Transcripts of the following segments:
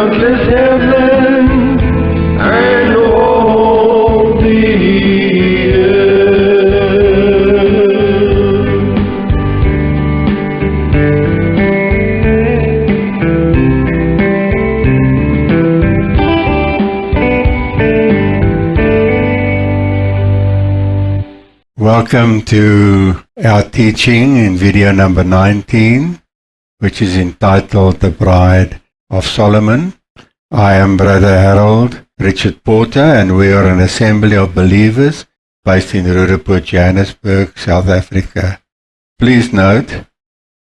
countless heaven and all the Welcome to our teaching in video number 19, which is entitled The Bride of Solomon. I am Brother Harold Richard Porter, and we are an assembly of believers based in Roodepoort, Johannesburg, South Africa. Please note,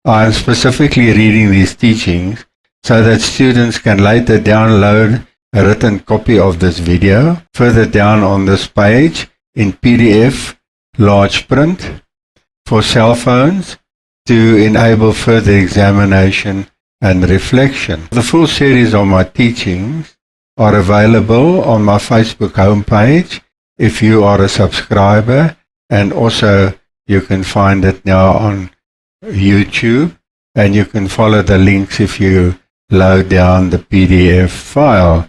I am specifically reading these teachings so that students can later download a written copy of this video further down on this page in PDF large print for cell phones to enable further examination and reflection. The full series of my teachings are available on my Facebook homepage if you are a subscriber, and also you can find it now on YouTube, and you can follow the links if you load down the PDF file.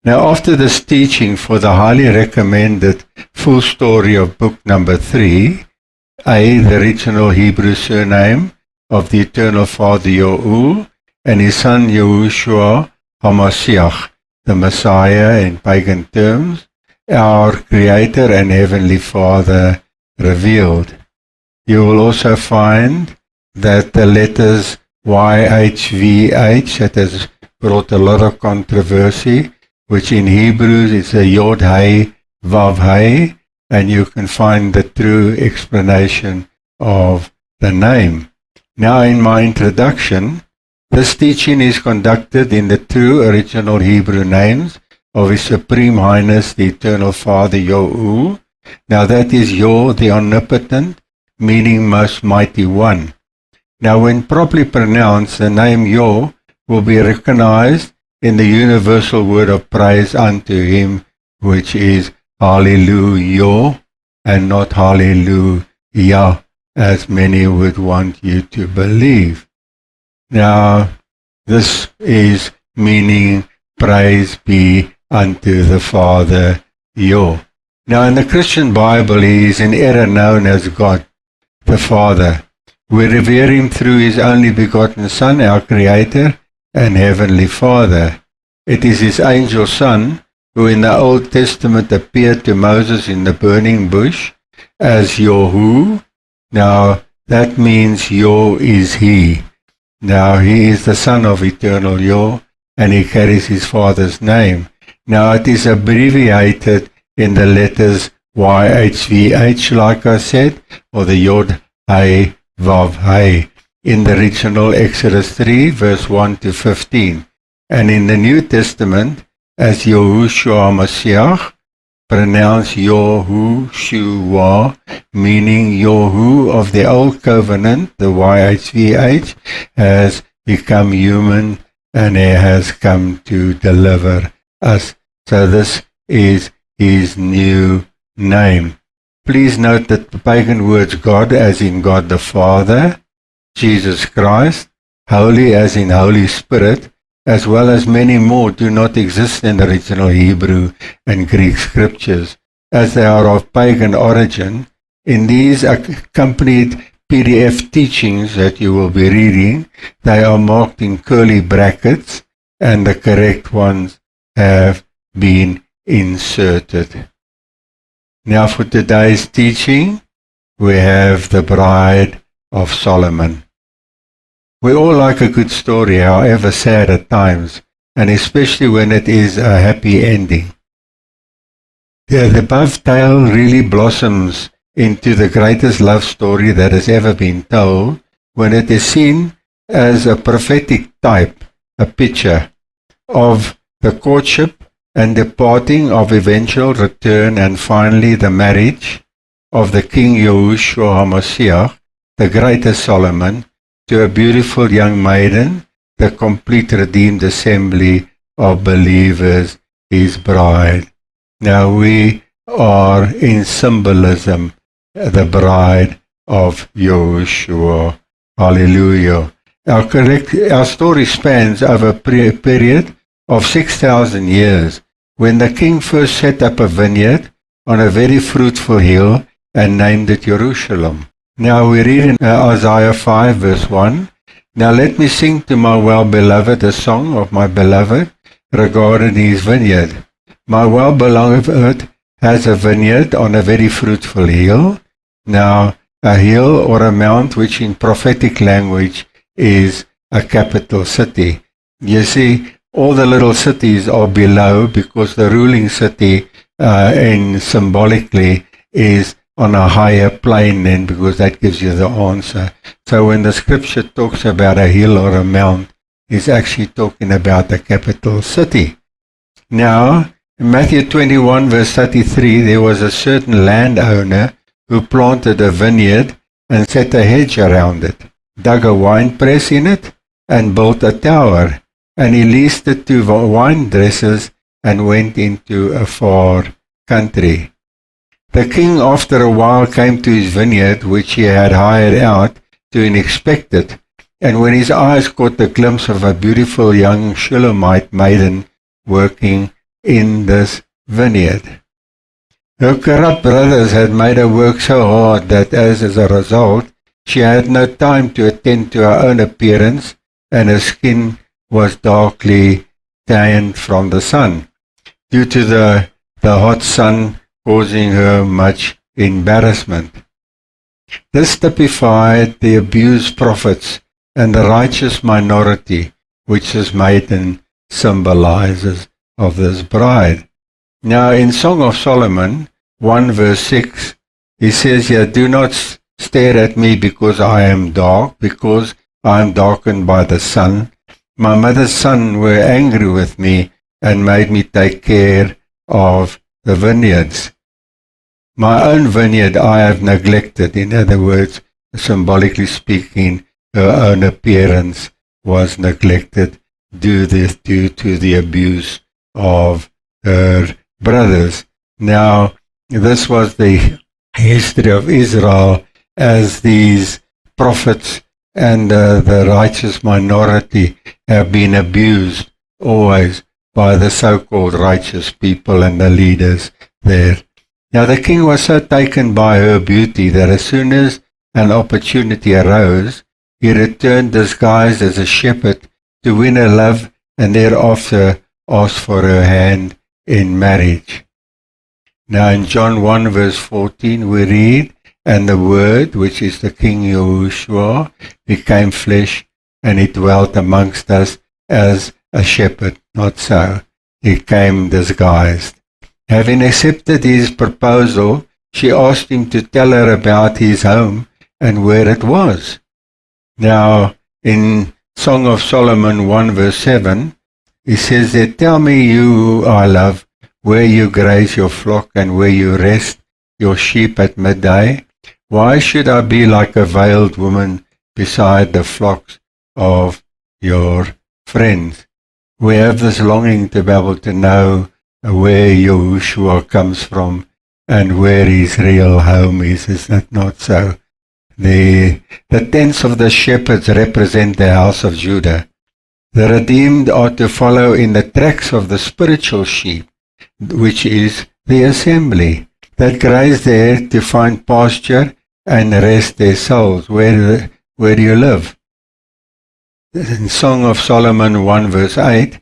Now, after this teaching for the highly recommended full story of book number 3, the original Hebrew surname of the Eternal Father Yoel and his son Yahushua HaMashiach, the Messiah in pagan terms, our Creator and Heavenly Father revealed. You will also find that the letters YHVH, that has brought a lot of controversy, which in Hebrew is a Yod Hey Vav Hey, and you can find the true explanation of the name. Now, in my introduction, this teaching is conducted in the true original Hebrew names of His Supreme Highness, the Eternal Father Yoel. Now, that is Yod, the Omnipotent, meaning Most Mighty One. Now, when properly pronounced, the name Yod will be recognized in the universal word of praise unto Him, which is Hallelujah, and not Hallelujah, as many would want you to believe. Now, this is meaning praise be unto the Father, Yod. Now, in the Christian Bible, He is in error known as God, the Father. We revere Him through His only begotten Son, our Creator and Heavenly Father. It is His angel Son who in the Old Testament appeared to Moses in the burning bush as Yohu. Now that means Yod is He. Now He is the Son of Eternal Yod, and He carries His Father's name. Now it is abbreviated in the letters YHVH, like I said, or the Yod Hey Vav Hey, in the original Exodus 3, verse 1 to 15. And in the New Testament, as Yahushua HaMashiach, pronounced Yahushua, meaning Yahu of the Old Covenant, the YHVH, has become human and He has come to deliver us. So this is His new name. Please note that the pagan words God, as in God the Father, Jesus Christ, Holy as in Holy Spirit, as well as many more, do not exist in the original Hebrew and Greek scriptures, as they are of pagan origin. In these accompanied PDF teachings that you will be reading, they are marked in curly brackets, and the correct ones have been inserted. Now for today's teaching, we have the Bride of Solomon. We all like a good story, however sad at times, and especially when it is a happy ending. The above tale really blossoms into the greatest love story that has ever been told when it is seen as a prophetic type, a picture of the courtship and departing of eventual return and finally the marriage of the King Yahushua HaMashiach, the greatest Solomon, to a beautiful young maiden, the complete redeemed assembly of believers, His bride. Now we are in symbolism the bride of Yahushua. Hallelujah. Our story spans over a period of 6,000 years, when the king first set up a vineyard on a very fruitful hill and named it Jerusalem. Now we read in Isaiah 5 verse 1, Now let me sing to my well-beloved a song of my beloved regarding his vineyard. My well-beloved has a vineyard on a very fruitful hill. Now, a hill or a mount, which in prophetic language is a capital city. You see, all the little cities are below because the ruling city symbolically is on a higher plane then, because that gives you the answer. So when the scripture talks about a hill or a mount, it's actually talking about the capital city. Now, in Matthew 21 verse 33, there was a certain landowner who planted a vineyard and set a hedge around it, dug a wine press in it, and built a tower, and he leased it to wine dressers and went into a far country. The king after a while came to his vineyard, which he had hired out to inspect it, and when his eyes caught the glimpse of a beautiful young Shulamite maiden working in this vineyard. Her corrupt brothers had made her work so hard that as a result, she had no time to attend to her own appearance, and her skin was darkly tanned from the sun, due to the hot sun causing her much embarrassment. This typified the abused prophets and the righteous minority, which this maiden symbolizes of this bride. Now in Song of Solomon 1 verse 6, he says here, Do not stare at me because I am dark, because I am darkened by the sun. My mother's sons were angry with me and made me take care of the vineyards. My own vineyard I have neglected. In other words, symbolically speaking, her own appearance was neglected due to the abuse of her brothers. Now, this was the history of Israel as these prophets and the righteous minority have been abused always by the so-called righteous people and the leaders there. Now the king was so taken by her beauty that as soon as an opportunity arose, he returned disguised as a shepherd to win her love and thereafter asked for her hand in marriage. Now in John 1 verse 14 we read, And the Word, which is the King Yahushua, became flesh, and he dwelt amongst us as a shepherd. Not so. He came disguised. Having accepted his proposal, she asked him to tell her about his home and where it was. Now, in Song of Solomon 1 verse 7, he says there, Tell me, you who I love, where you graze your flock and where you rest your sheep at midday. Why should I be like a veiled woman beside the flocks of your friends? We have this longing to be able to know where Yahushua comes from and where his real home is that not so? The tents of the shepherds represent the house of Judah. The redeemed are to follow in the tracks of the spiritual sheep, which is the assembly, that graze there to find pasture and rest their souls. Where do you live? In Song of Solomon 1 verse 8,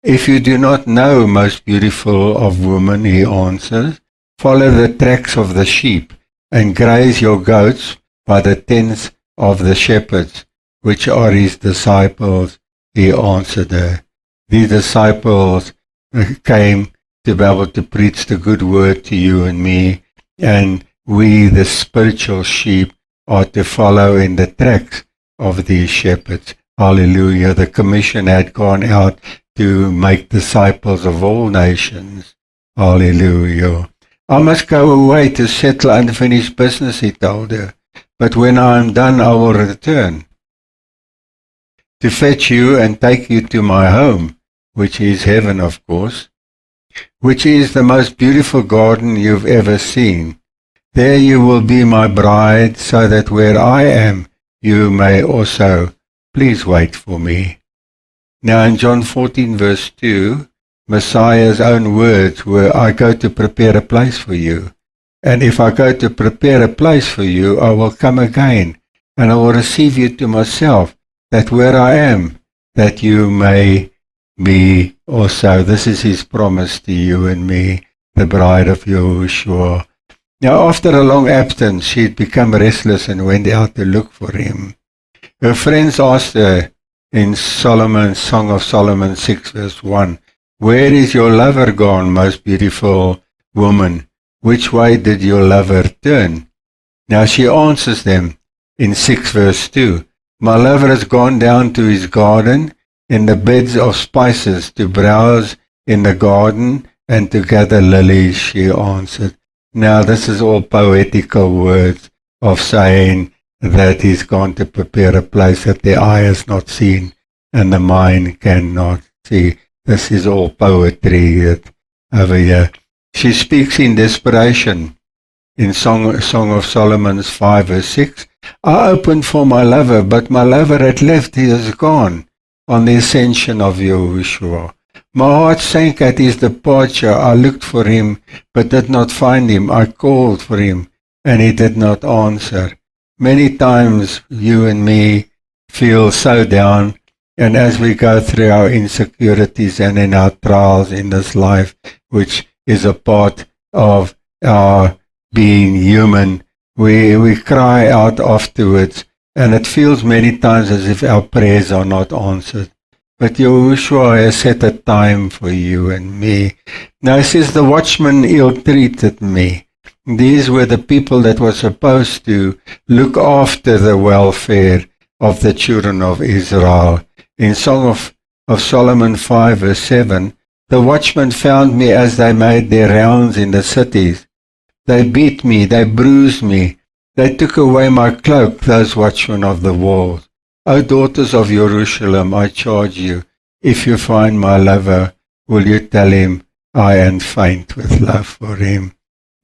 If you do not know, most beautiful of women, he answers, follow the tracks of the sheep and graze your goats by the tents of the shepherds, which are his disciples. He answered her. These disciples came to be able to preach the good word to you and me, and we, the spiritual sheep, are to follow in the tracks of these shepherds. Hallelujah. The commission had gone out to make disciples of all nations. Hallelujah. I must go away to settle unfinished business, he told her, but when I am done I will return to fetch you and take you to my home, which is heaven, of course, which is the most beautiful garden you've ever seen. There you will be my bride, so that where I am, you may also. Please wait for me. Now in John 14 verse 2, Messiah's own words were, I go to prepare a place for you. And if I go to prepare a place for you, I will come again, and I will receive you to myself, that where I am, that you may be also. This is his promise to you and me, the bride of Yahushua. Now after a long absence, she had become restless and went out to look for him. Her friends asked her in Song of Solomon 6 verse 1, Where is your lover gone, most beautiful woman? Which way did your lover turn? Now she answers them in 6 verse 2, My lover has gone down to his garden in the beds of spices to browse in the garden and to gather lilies, she answered. Now this is all poetical words of saying that he's gone to prepare a place that the eye has not seen and the mind cannot see. This is all poetry that over here. She speaks in desperation in Song of Solomon 5 verse 6. I opened for my lover, but my lover had left, he is gone on the ascension of Yahushua. My heart sank at his departure. I looked for him, but did not find him. I called for him, and he did not answer. Many times you and me feel so down, and as we go through our insecurities and in our trials in this life, which is a part of our being human, we cry out afterwards, and it feels many times as if our prayers are not answered. But Yahushua has set a time for you and me. Now he says, the watchmen ill-treated me. These were the people that were supposed to look after the welfare of the children of Israel. In Song of Solomon 5 verse 7, the watchmen found me as they made their rounds in the cities. They beat me, they bruised me, they took away my cloak, those watchmen of the walls. O daughters of Jerusalem, I charge you, if you find my lover, will you tell him, I am faint with love for him.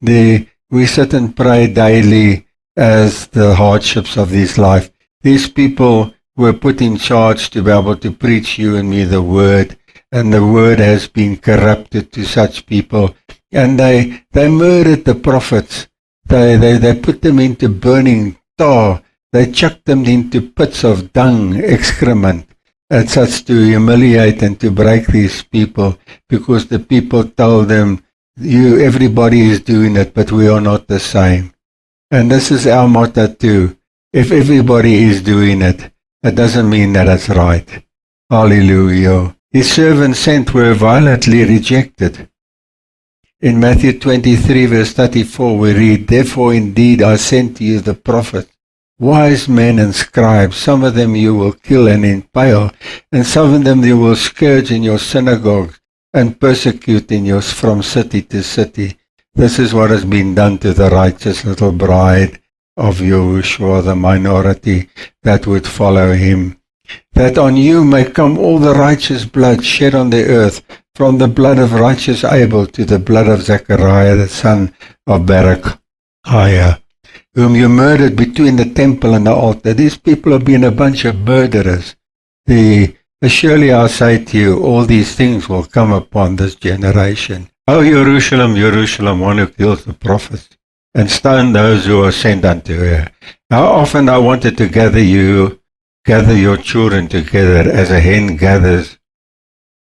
We sit and pray daily as the hardships of this life. These people were put in charge to be able to preach you and me the word, and the word has been corrupted to such people. And they murdered the prophets. They put them into burning tar. They chucked them into pits of dung, excrement, and such to humiliate and to break these people, because the people told them, everybody is doing it, but we are not the same. And this is our motto too. If everybody is doing it, it doesn't mean that it's right. Hallelujah. His servants sent were violently rejected. In Matthew 23 verse 34 we read, Therefore indeed I sent to you the prophets, wise men and scribes. Some of them you will kill and impale, and some of them you will scourge in your synagogues and persecute from city to city. This is what has been done to the righteous little bride of Yahushua, the minority that would follow him. That on you may come all the righteous blood shed on the earth, from the blood of righteous Abel to the blood of Zechariah, the son of Berechiah, whom you murdered between the temple and the altar. These people have been a bunch of murderers. Surely I say to you, all these things will come upon this generation. O Jerusalem, Jerusalem, one who kills the prophets, and stone those who are sent unto her. How often I wanted to gather your children together as a hen gathers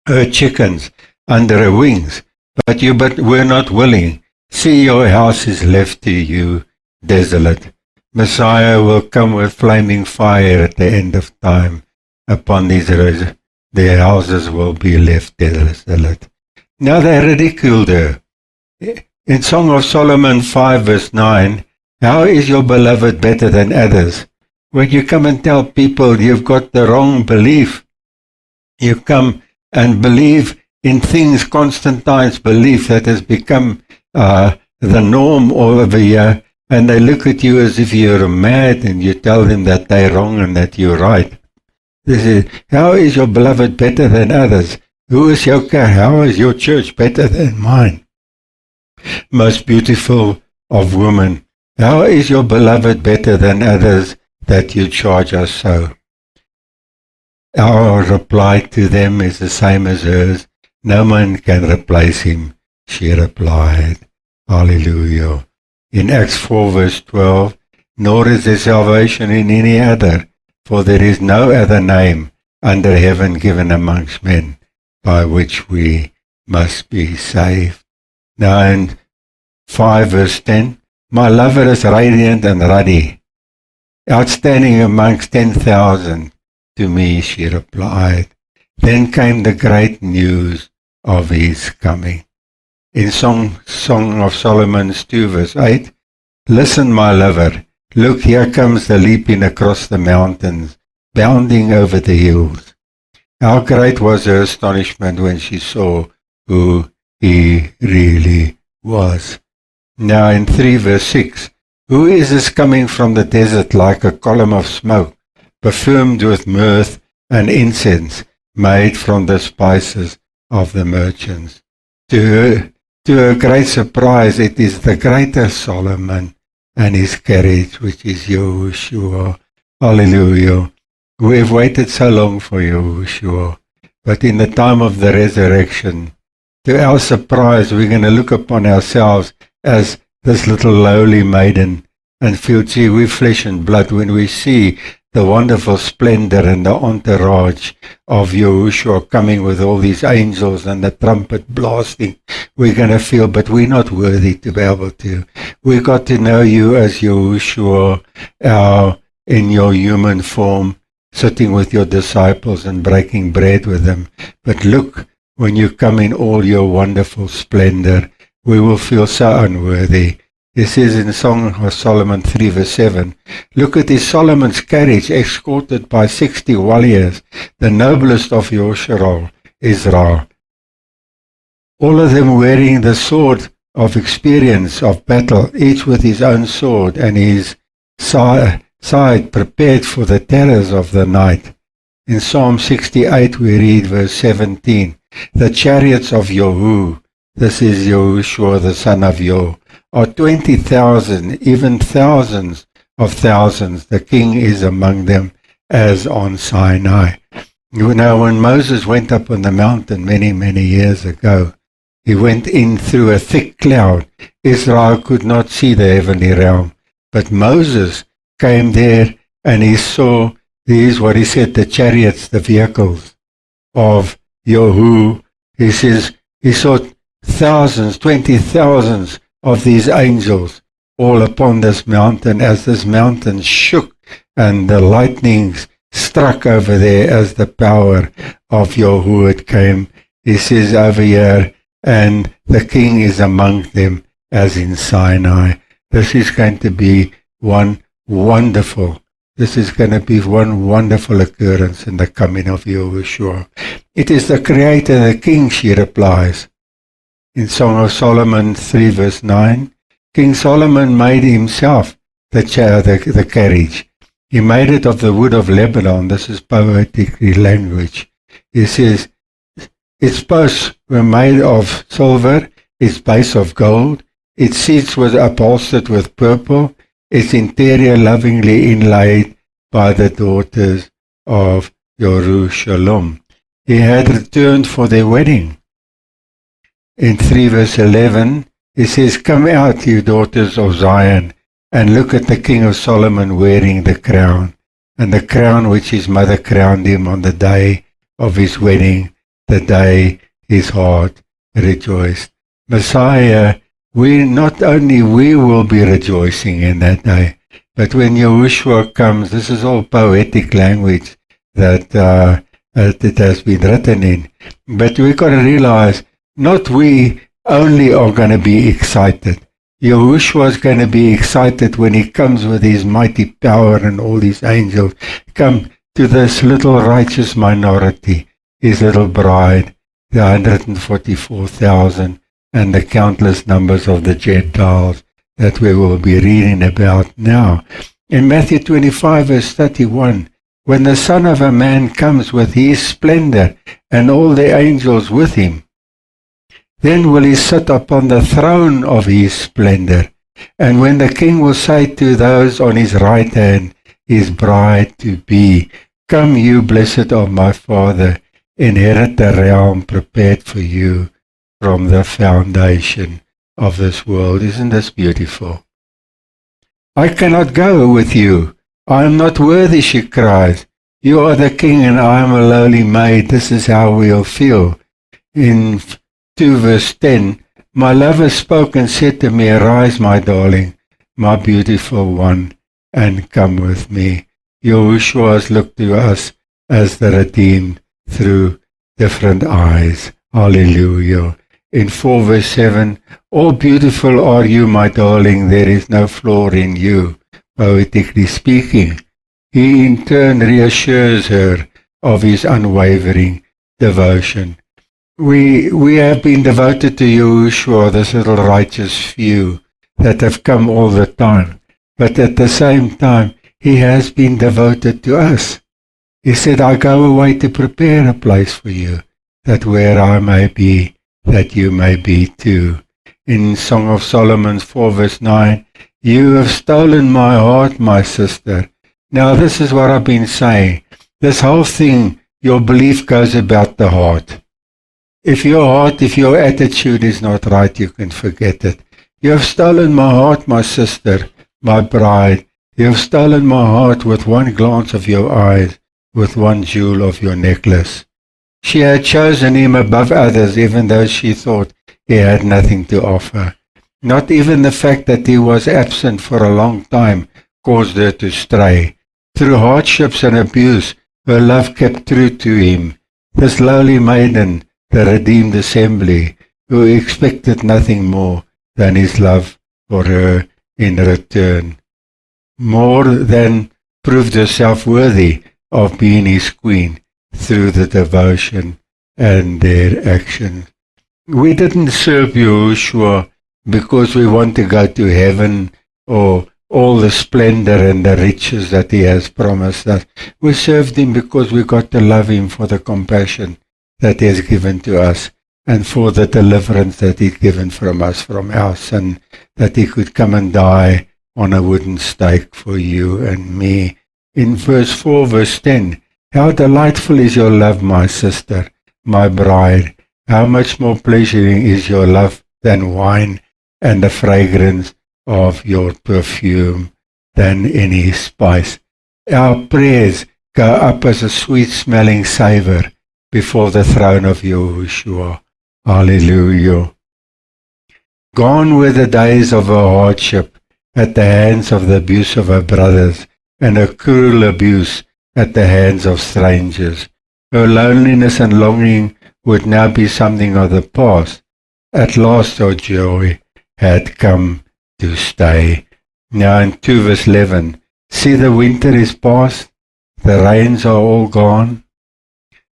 her chickens under her wings, but you were not willing. See, your house is left to you desolate. Messiah will come with flaming fire at the end of time. Upon these roads, their houses will be left desolate. Now they ridiculed her. In Song of Solomon 5 verse 9, how is your beloved better than others? When you come and tell people you've got the wrong belief, you come and believe in things, Constantine's belief that has become the norm over here, and they look at you as if you're mad, and you tell them that they're wrong and that you're right. This is, how is your beloved better than others? How is your church better than mine? Most beautiful of women, how is your beloved better than others that you charge us so? Our reply to them is the same as hers. No man can replace him, she replied. Hallelujah. In Acts 4 verse 12, nor is there salvation in any other, for there is no other name under heaven given amongst men by which we must be saved. Now in 5 verse 10, my lover is radiant and ruddy, outstanding amongst 10,000. To me, she replied. Then came the great news of his coming. In Song of Solomon 2 verse 8, listen, my lover, look, here comes the leaping across the mountains, bounding over the hills. How great was her astonishment when she saw who he really was. Now in 3 verse 6, who is this coming from the desert like a column of smoke, perfumed with myrrh and incense, made from the spices of the merchants? To her great surprise, it is the greater Solomon and his carriage, which is Yahushua. Hallelujah. We have waited so long for Yahushua, but in the time of the resurrection, to our surprise, we're going to look upon ourselves as this little lowly maiden and feel, gee, we're flesh and blood. When we see the wonderful splendor and the entourage of Yahushua coming with all these angels and the trumpet blasting, we're going to feel, but we're not worthy to be able to. We got to know you as Yahushua, in your human form, sitting with your disciples and breaking bread with them. But look, when you come in all your wonderful splendor, we will feel so unworthy. It says in Song of Solomon 3 verse 7, look at his Solomon's carriage, escorted by 60 warriors, the noblest of Israel, all of them wearing the sword of experience of battle, each with his own sword and his side prepared for the terrors of the night. In Psalm 68 we read verse 17, the chariots of Yahu, this is Yahushua the son of Yah, are 20,000, even thousands of thousands. The king is among them as on Sinai. You know, when Moses went up on the mountain many, many years ago, he went in through a thick cloud. Israel could not see the heavenly realm. But Moses came there and he saw, these what he said, the chariots, the vehicles of Yahu. He says, he saw thousands, 20,000s of these angels all upon this mountain, as this mountain shook and the lightnings struck over there as the power of Yahuwah came. He says over here, and the king is among them as in Sinai. This is going to be one wonderful occurrence in the coming of Yahushua. It is the Creator, the King, she replies. In Song of Solomon 3 verse 9, King Solomon made himself the carriage. He made it of the wood of Lebanon. This is poetic language. He says, its posts were made of silver, its base of gold, its seats was upholstered with purple, its interior lovingly inlaid by the daughters of Jerusalem. He had returned for their wedding. In 3 verse 11, he says, come out, you daughters of Zion, and look at the king of Solomon wearing the crown, and the crown which his mother crowned him on the day of his wedding, the day his heart rejoiced. Messiah, we will be rejoicing in that day, but when Yahushua comes, this is all poetic language that it has been written in, but we've got to realize, not we only are going to be excited. Yahushua is going to be excited when he comes with his mighty power and all these angels come to this little righteous minority, his little bride, the 144,000 and the countless numbers of the Gentiles that we will be reading about now. In Matthew 25 verse 31, when the Son of a Man comes with his splendor and all the angels with him, then will he sit upon the throne of his splendor. And when the king will say to those on his right hand, his bride to be, Come, you blessed of my Father, inherit the realm prepared for you from the foundation of this world. Isn't this beautiful? I cannot go with you. I am not worthy, she cries. You are the king and I am a lowly maid. This is how we'll feel. In 2 verse 10, my lover spoke and said to me, arise, my darling, my beautiful one, and come with me. Yahushua has looked to us as the redeemed through different eyes. Hallelujah. In 4 verse 7, all beautiful are you, my darling, there is no flaw in you, poetically speaking. He in turn reassures her of his unwavering devotion. We have been devoted to Yahushua, this little righteous few that have come all the time. But at the same time, he has been devoted to us. He said, I go away to prepare a place for you, that where I may be, that you may be too. In Song of Solomon 4 verse 9, you have stolen my heart, my sister. Now this is what I've been saying. This whole thing, your belief goes about the heart. If your attitude is not right, you can forget it. You have stolen my heart, my sister, my bride. You have stolen my heart with one glance of your eyes, with one jewel of your necklace. She had chosen him above others, even though she thought he had nothing to offer. Not even the fact that he was absent for a long time caused her to stray. Through hardships and abuse, her love kept true to him. This lowly maiden, the redeemed assembly, who expected nothing more than his love for her in return. More than proved herself worthy of being his queen through the devotion and their actions. We didn't serve Yahushua because we want to go to heaven or all the splendor and the riches that he has promised us. We served him because we got to love him for the compassion that he has given to us and for the deliverance that he's given from us, from our sin, that he could come and die on a wooden stake for you and me. In verse 4, verse 10, how delightful is your love, my sister, my bride. How much more pleasuring is your love than wine, and the fragrance of your perfume than any spice. Our prayers go up as a sweet-smelling savor before the throne of Yahushua. Hallelujah. Gone were the days of her hardship at the hands of the abuse of her brothers and her cruel abuse at the hands of strangers. Her loneliness and longing would now be something of the past. At last her joy had come to stay. Now in 2 verse 11, see, the winter is past, the rains are all gone,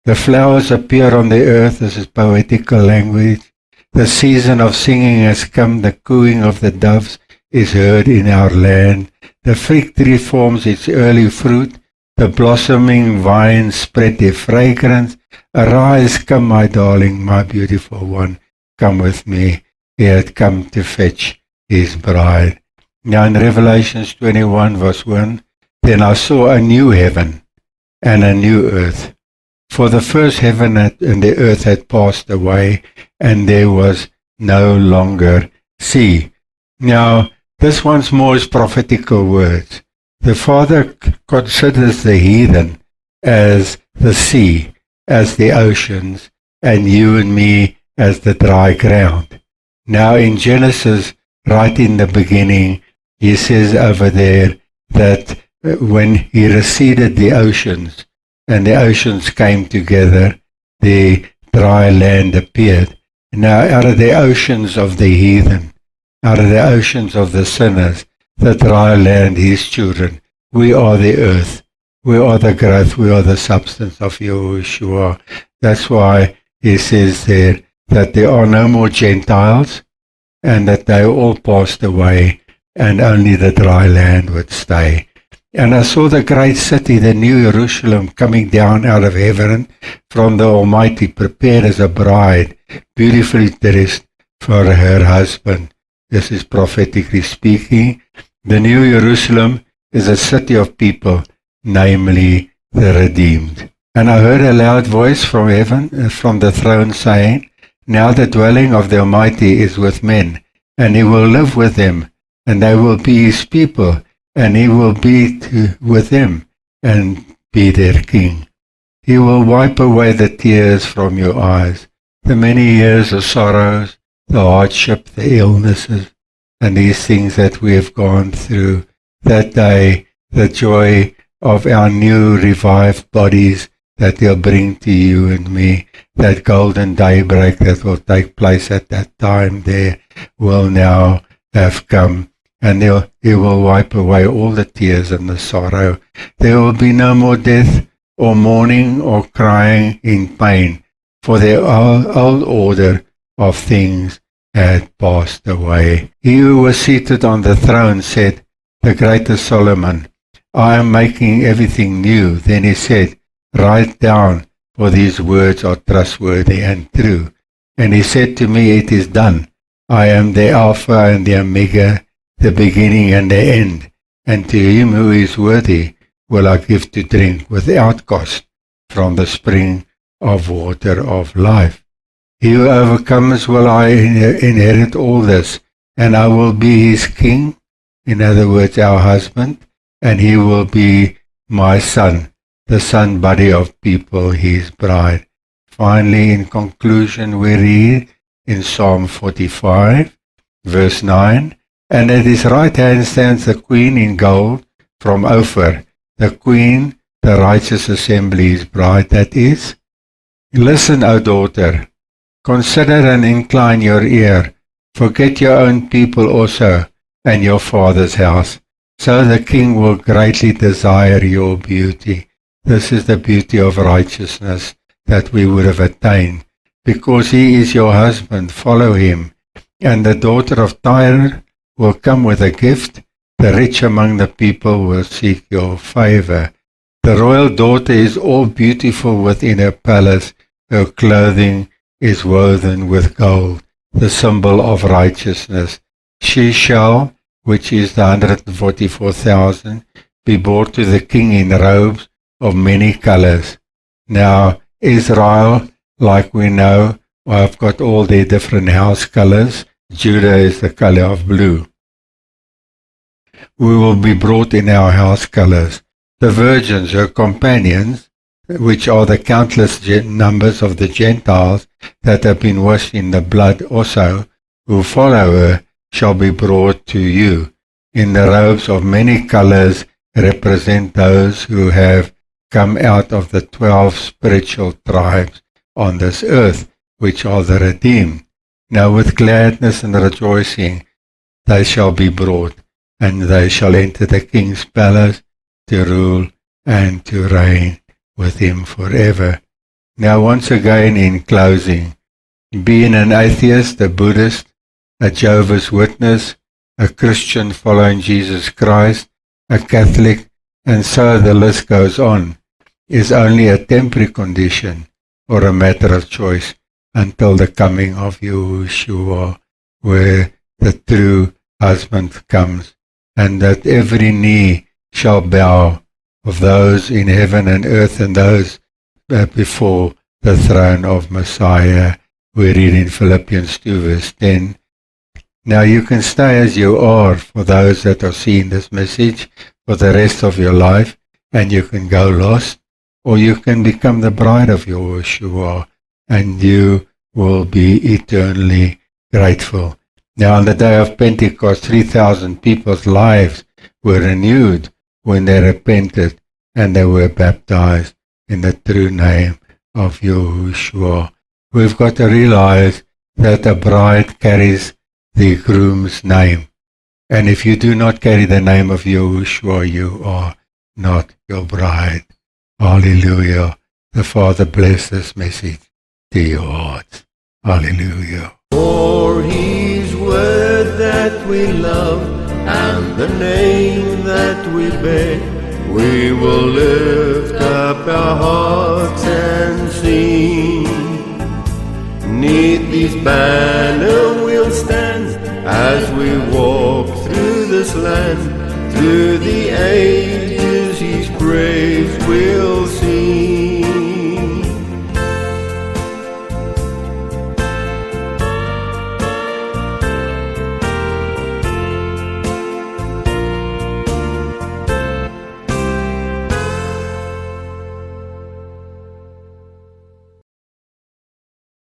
the flowers appear on the earth. This is poetical language. The season of singing has come, the cooing of the doves is heard in our land. The fig tree forms its early fruit, the blossoming vines spread their fragrance. Arise, come, my darling, my beautiful one, come with me. He had come to fetch his bride. Now in Revelations 21 verse 1, then I saw a new heaven and a new earth. For the first heaven and the earth had passed away, and there was no longer sea. Now, this once more is prophetical words. The Father considers the heathen as the sea, as the oceans, and you and me as the dry ground. Now in Genesis, right in the beginning, he says over there that when he receded the oceans, and the oceans came together, the dry land appeared. Now out of the oceans of the heathen, out of the oceans of the sinners, the dry land, his children, we are the earth, we are the growth, we are the substance of Yahushua. That's why he says there that there are no more Gentiles, and that they all passed away, and only the dry land would stay. And I saw the great city, the New Jerusalem, coming down out of heaven from the Almighty, prepared as a bride, beautifully dressed for her husband. This is prophetically speaking. The New Jerusalem is a city of people, namely the redeemed. And I heard a loud voice from heaven, from the throne, saying, Now the dwelling of the Almighty is with men, and he will live with them, and they will be his people, and he will be with them, and be their king. He will wipe away the tears from your eyes, the many years of sorrows, the hardship, the illnesses, and these things that we have gone through. That day, the joy of our new revived bodies that he'll bring to you and me, that golden daybreak that will take place at that time there will now have come, and he will wipe away all the tears and the sorrow. There will be no more death or mourning or crying in pain, for the old order of things had passed away. He who was seated on the throne said, the greatest Solomon, I am making everything new. Then he said, Write down, for these words are trustworthy and true. And he said to me, It is done. I am the Alpha and the Omega, the beginning and the end. And to him who is worthy will I give to drink without cost from the spring of water of life. He who overcomes will I inherit all this, and I will be his king, in other words, our husband, and he will be my son, the son body of people, his bride. Finally, in conclusion, we read in Psalm 45, verse 9, And at his right hand stands the queen in gold from Ophir, the queen, the righteous assembly, his bride, that is. Listen, O daughter, consider and incline your ear. Forget your own people also, and your father's house. So the king will greatly desire your beauty. This is the beauty of righteousness that we would have attained. Because he is your husband, follow him. And the daughter of Tyre will come with a gift. The rich among the people will seek your favor. The royal daughter is all beautiful within her palace. Her clothing is woven with gold, the symbol of righteousness. She shall, which is the 144,000, be brought to the king in robes of many colors. Now, Israel, like we know, have got all their different house colors. Judah is the color of blue. We will be brought in our house colors. The virgins, her companions, which are the countless numbers of the Gentiles that have been washed in the blood also, who follow her, shall be brought to you. In the robes of many colors represent those who have come out of the 12 spiritual tribes on this earth, which are the redeemed. Now with gladness and rejoicing they shall be brought, and they shall enter the king's palace to rule and to reign with him forever. Now once again in closing, being an atheist, a Buddhist, a Jehovah's Witness, a Christian following Jesus Christ, a Catholic, and so the list goes on, is only a temporary condition or a matter of choice until the coming of Yahushua, where the true husband comes, and that every knee shall bow of those in heaven and earth and those before the throne of Messiah. We read in Philippians 2 verse 10. Now you can stay as you are for those that are seeing this message for the rest of your life, and you can go lost, or you can become the bride of Yahushua, and you will be eternally grateful. Now on the day of Pentecost, 3,000 people's lives were renewed when they repented and they were baptized in the true name of Yahushua. We've got to realize that a bride carries the groom's name. And if you do not carry the name of Yahushua, you are not your bride. Hallelujah. The Father bless this message to your hearts. Hallelujah. For his word that we love and the name that we bear, we will lift up our hearts and sing. Neath his banner we'll stand as we walk through this land. Through the ages his praise will